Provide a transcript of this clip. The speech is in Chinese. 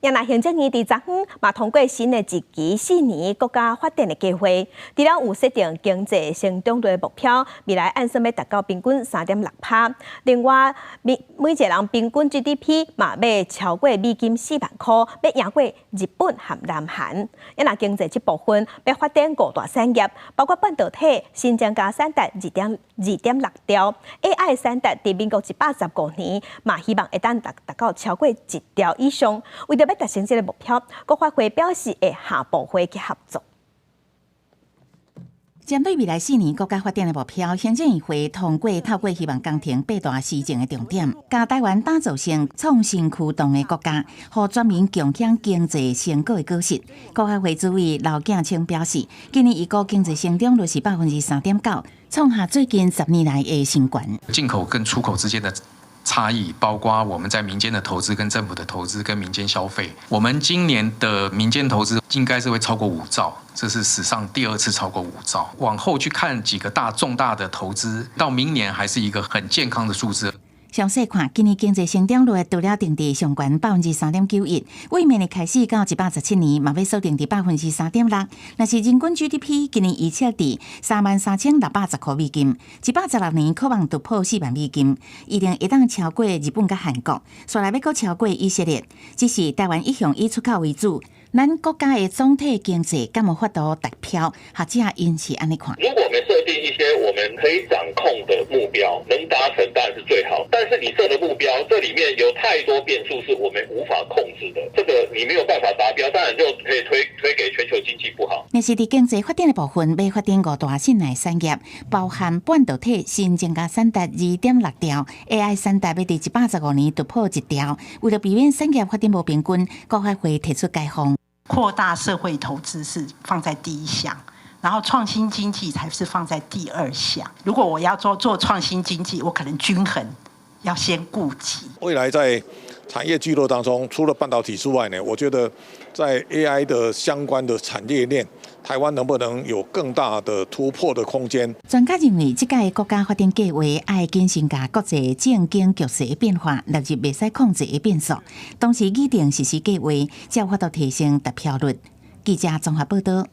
也那行政院伫昨昏嘛通过新的一期4年国家发展的计划，除了有设定经济成长率的目标，未来按算要达到平均3.6%。另外，每一个人平均 GDP 嘛要超过美金4万块，要赢过日本和南韩。也那经济这部分要发展5大产业，包括半导体、新增加产值2.6兆 ，AI 产值伫民国115年嘛希望会当达到超过1兆以上。为着要达成这个目标，国发会表示会下部会去合作。针对未来4年国家发展的目标，行政院会通过透过希望家庭8大施政的重点，将台湾打造成创新驱动的国家，和全民共享经济成果的果实。国发会主委刘建清表示，今年预估经济成长率是3.9%，创下最近10年来的新高。进口跟出口之间的差异，包括我们在民间的投资、跟政府的投资、跟民间消费。我们今年的民间投资应该是会超过5兆，这是史上第2次超过5兆。往后去看几个重大的投资，到明年还是一个很健康的数字。详细看，今年经济成长率除了定伫上悬3.91%，为明年开始到117年，嘛要锁定伫3.6%。若是人均 GDP 今年预测伫33610块美金，116年可望突破4万美金，一定会当超过日本甲韩国，刷来要阁超过以色列。只是台湾一向以出口为主。咱国家的总体经济敢有法度达标？学者因是安尼看。如果我们设定一些我们可以掌控的目标，能达成当然是最好。但是你设的目标，这里面有太多变数是我们无法控制的，这个你没有办法达标，当然就可以推给全球经济不好。若是伫经济发展的部分，要发展5大新的产业，包含半导体新增加产值2.6兆 ，AI 产值要伫115年突破1兆。为了避免产业发展无平均，国发会提出改方。扩大社会投资是放在第1项，然后创新经济才是放在第2项。如果我要做创新经济，我可能均衡要先顾及。未来在产业聚落当中，除了半导体之外呢，我觉得在 AI 的相关的产业链，台湾能不能有更大的突破的空间？专家认为，这届国家发展计划要谨慎把国际政经局势的变化纳入袂使控制的变数，同时拟定实施计划，才有法度提升达标率。记者综合报道。